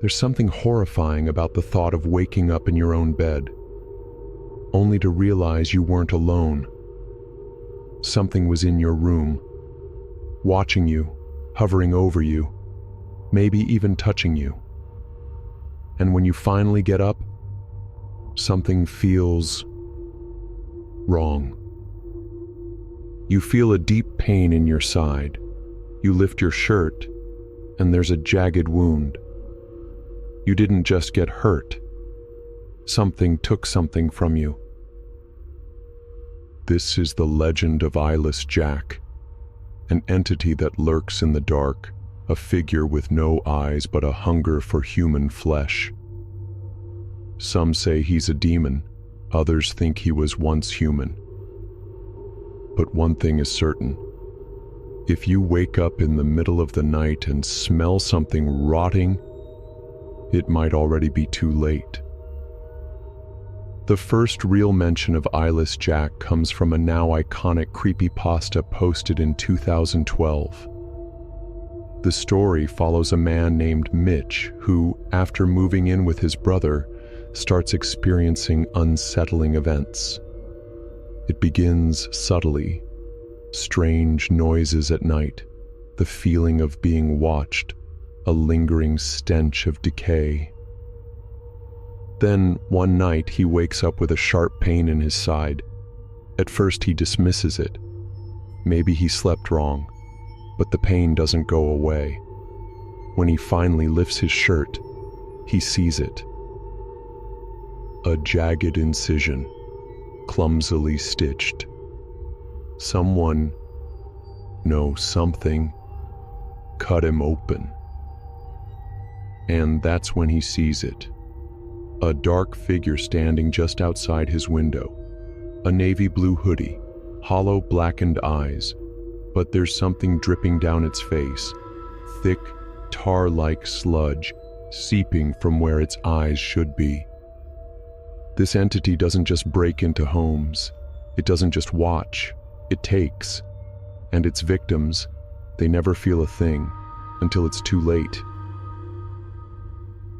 There's something horrifying about the thought of waking up in your own bed, only to realize you weren't alone. Something was in your room, watching you, hovering over you, maybe even touching you. And when you finally get up, something feels wrong. You feel a deep pain in your side. You lift your shirt, and there's a jagged wound. You didn't just get hurt. Something took something from you. This is the legend of Eyeless Jack, an entity that lurks in the dark, a figure with no eyes but a hunger for human flesh. Some say he's a demon, others think he was once human. But one thing is certain. If you wake up in the middle of the night and smell something rotting, it might already be too late. The first real mention of Eyeless Jack comes from a now iconic creepypasta posted in 2012. The story follows a man named Mitch who, after moving in with his brother, starts experiencing unsettling events. It begins subtly. Strange noises at night, the feeling of being watched, a lingering stench of decay. Then, one night, he wakes up with a sharp pain in his side. At first, he dismisses it. Maybe he slept wrong, but the pain doesn't go away. When he finally lifts his shirt, he sees it. A jagged incision, clumsily stitched. Someone, no, something, cut him open. And that's when he sees it. A dark figure standing just outside his window. A navy blue hoodie, hollow blackened eyes, but there's something dripping down its face. Thick, tar-like sludge seeping from where its eyes should be. This entity doesn't just break into homes. It doesn't just watch. It takes. And its victims, they never feel a thing until it's too late.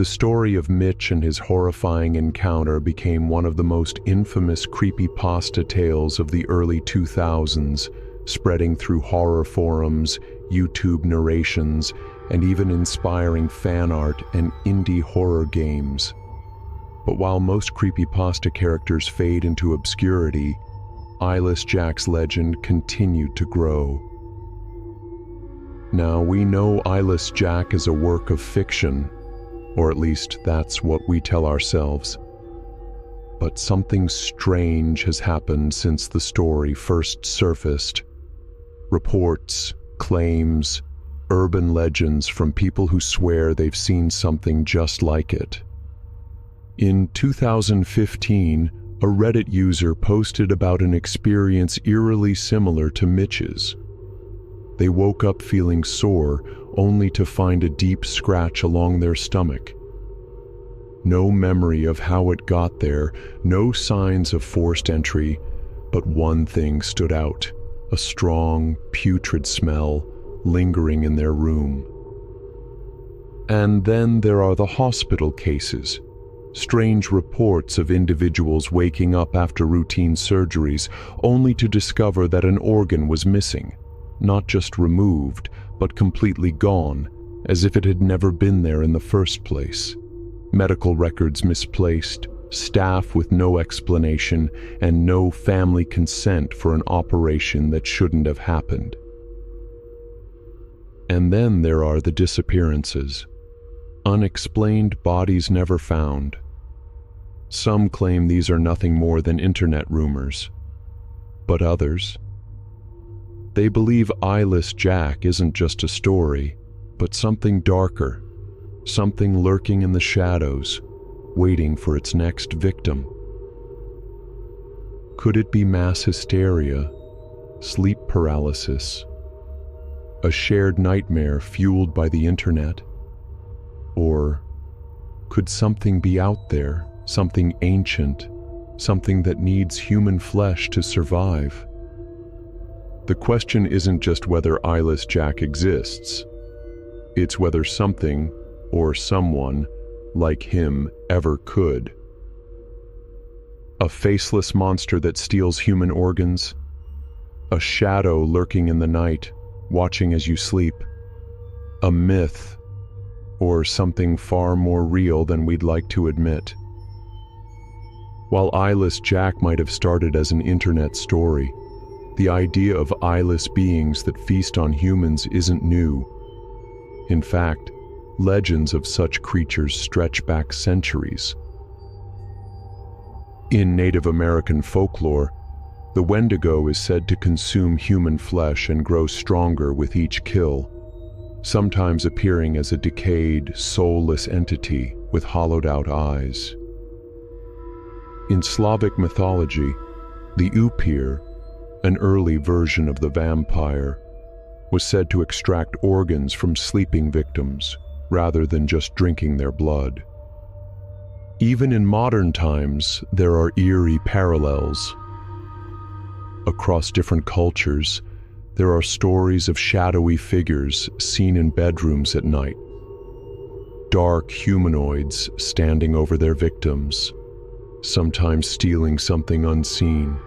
The story of Mitch and his horrifying encounter became one of the most infamous creepypasta tales of the early 2000s, spreading through horror forums, YouTube narrations, and even inspiring fan art and indie horror games. But while most creepypasta characters fade into obscurity, Eyeless Jack's legend continued to grow. Now, we know Eyeless Jack is a work of fiction, or at least that's what we tell ourselves. But something strange has happened since the story first surfaced. Reports, claims, urban legends from people who swear they've seen something just like it. In 2015, a Reddit user posted about an experience eerily similar to Mitch's. They woke up feeling sore, only to find a deep scratch along their stomach. No memory of how it got there, no signs of forced entry, but one thing stood out, a strong, putrid smell lingering in their room. And then there are the hospital cases. Strange reports of individuals waking up after routine surgeries only to discover that an organ was missing, not just removed, but completely gone, as if it had never been there in the first place. Medical records misplaced, staff with no explanation, and no family consent for an operation that shouldn't have happened. And then there are the disappearances. Unexplained bodies never found. Some claim these are nothing more than internet rumors. But others, they believe Eyeless Jack isn't just a story, but something darker, something lurking in the shadows, waiting for its next victim. Could it be mass hysteria, sleep paralysis, a shared nightmare fueled by the internet? Or could something be out there, something ancient, something that needs human flesh to survive? The question isn't just whether Eyeless Jack exists. It's whether something, or someone like him ever could. A faceless monster that steals human organs, a shadow lurking in the night, watching as you sleep, a myth, or something far more real than we'd like to admit. While Eyeless Jack might have started as an internet story, the idea of eyeless beings that feast on humans isn't new. In fact, legends of such creatures stretch back centuries. In Native American folklore, the Wendigo is said to consume human flesh and grow stronger with each kill, sometimes appearing as a decayed, soulless entity with hollowed-out eyes. In Slavic mythology, the Upir, an early version of the vampire, was said to extract organs from sleeping victims rather than just drinking their blood. Even in modern times, there are eerie parallels. Across different cultures, there are stories of shadowy figures seen in bedrooms at night. Dark humanoids standing over their victims, sometimes stealing something unseen,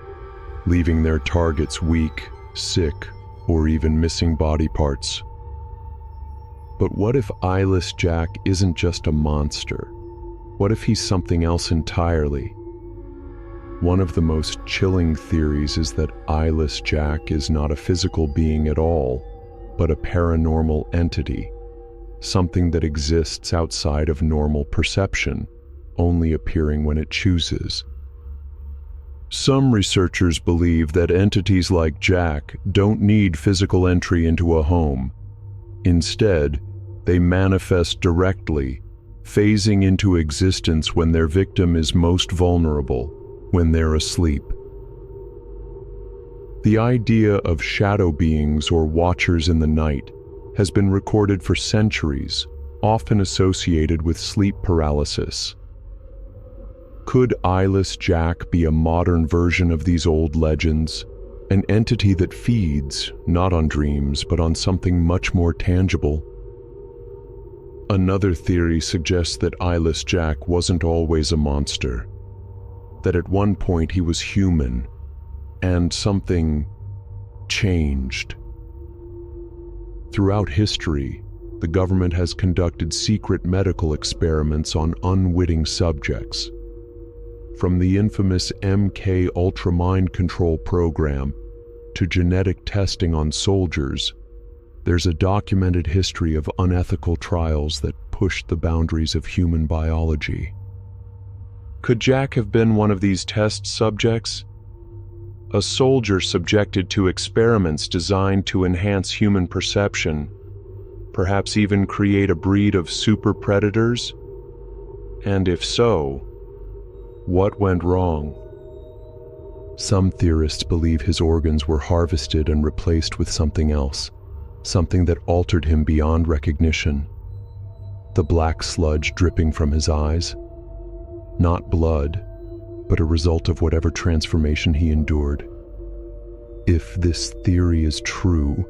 leaving their targets weak, sick, or even missing body parts. But what if Eyeless Jack isn't just a monster? What if he's something else entirely? One of the most chilling theories is that Eyeless Jack is not a physical being at all, but a paranormal entity, something that exists outside of normal perception, only appearing when it chooses. Some researchers believe that entities like Jack don't need physical entry into a home. Instead, they manifest directly, phasing into existence when their victim is most vulnerable, when they're asleep. The idea of shadow beings or watchers in the night has been recorded for centuries, often associated with sleep paralysis. Could Eyeless Jack be a modern version of these old legends, an entity that feeds, not on dreams, but on something much more tangible? Another theory suggests that Eyeless Jack wasn't always a monster, that at one point he was human, and something changed. Throughout history, the government has conducted secret medical experiments on unwitting subjects. From the infamous MK Ultra Mind Control program to genetic testing on soldiers, there's a documented history of unethical trials that pushed the boundaries of human biology. Could Jack have been one of these test subjects? A soldier subjected to experiments designed to enhance human perception, perhaps even create a breed of super predators? And if so, what went wrong? Some theorists believe his organs were harvested and replaced with something else, something that altered him beyond recognition. The black sludge dripping from his eyes, not blood, but a result of whatever transformation he endured. If this theory is true,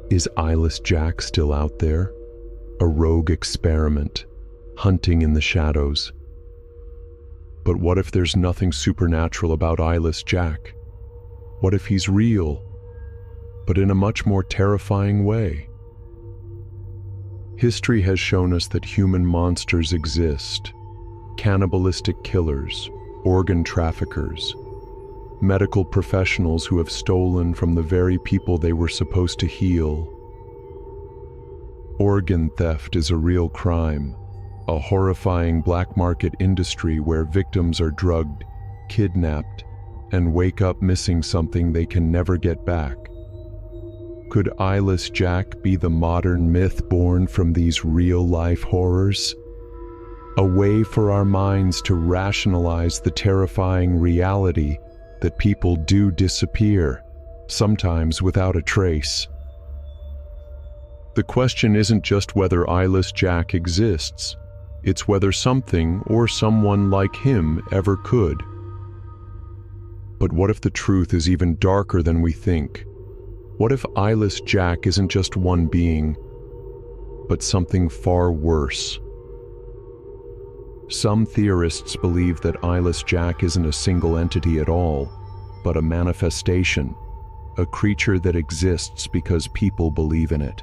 is Eyeless Jack still out there? A rogue experiment, hunting in the shadows. But what if there's nothing supernatural about Eyeless Jack? What if he's real, but in a much more terrifying way? History has shown us that human monsters exist. Cannibalistic killers, organ traffickers, medical professionals who have stolen from the very people they were supposed to heal. Organ theft is a real crime, a horrifying black market industry where victims are drugged, kidnapped, and wake up missing something they can never get back. Could Eyeless Jack be the modern myth born from these real-life horrors? A way for our minds to rationalize the terrifying reality that people do disappear, sometimes without a trace. The question isn't just whether Eyeless Jack exists, it's whether something or someone like him ever could. But what if the truth is even darker than we think? What if Eyeless Jack isn't just one being, but something far worse. Some theorists believe that Eyeless Jack isn't a single entity at all, but a manifestation, a creature that exists because people believe in it.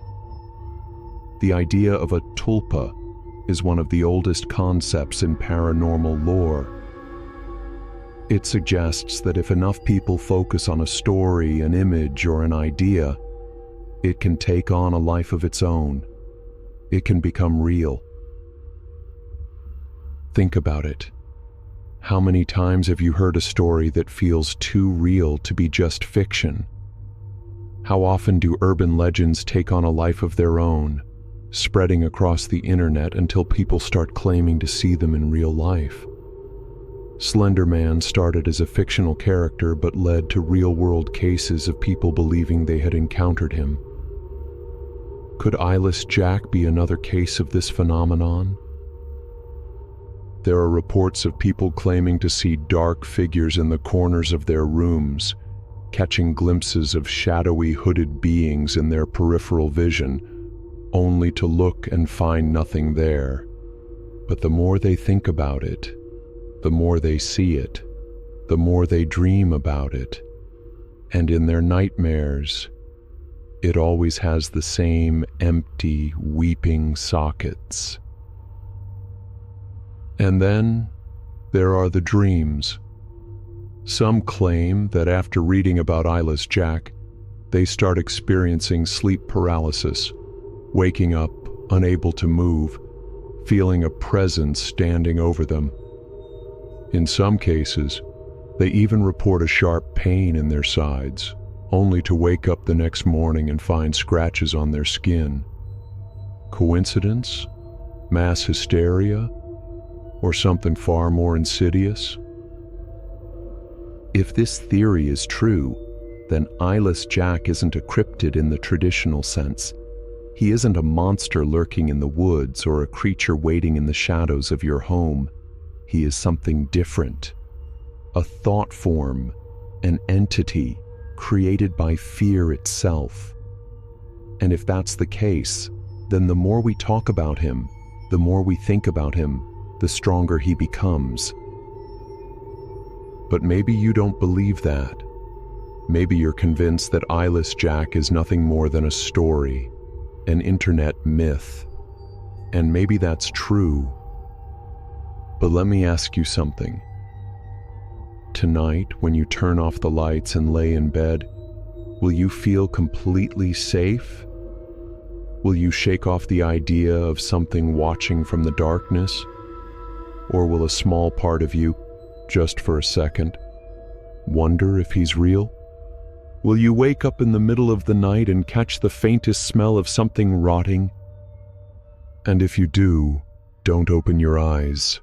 The idea of a tulpa is one of the oldest concepts in paranormal lore. It suggests that if enough people focus on a story, an image, or an idea, it can take on a life of its own. It can become real. Think about it. How many times have you heard a story that feels too real to be just fiction? How often do urban legends take on a life of their own, spreading across the internet until people start claiming to see them in real life? Slender Man started as a fictional character but led to real-world cases of people believing they had encountered him. Could Eyeless Jack be another case of this phenomenon? There are reports of people claiming to see dark figures in the corners of their rooms, catching glimpses of shadowy hooded beings in their peripheral vision, only to look and find nothing there. But the more they think about it, the more they see it, the more they dream about it, and in their nightmares, it always has the same empty, weeping sockets. And then there are the dreams. Some claim that after reading about Eyeless Jack, they start experiencing sleep paralysis, waking up, unable to move, feeling a presence standing over them. In some cases, they even report a sharp pain in their sides, only to wake up the next morning and find scratches on their skin. Coincidence? Mass hysteria? Or something far more insidious? If this theory is true, then Eyeless Jack isn't a cryptid in the traditional sense. He isn't a monster lurking in the woods or a creature waiting in the shadows of your home. He is something different. A thought form, an entity created by fear itself. And if that's the case, then the more we talk about him, the more we think about him, the stronger he becomes. But maybe you don't believe that. Maybe you're convinced that Eyeless Jack is nothing more than a story, an internet myth. And maybe that's true. But let me ask you something. Tonight, when you turn off the lights and lay in bed, will you feel completely safe? Will you shake off the idea of something watching from the darkness? Or will a small part of you, just for a second, wonder if he's real? Will you wake up in the middle of the night and catch the faintest smell of something rotting? And if you do, don't open your eyes.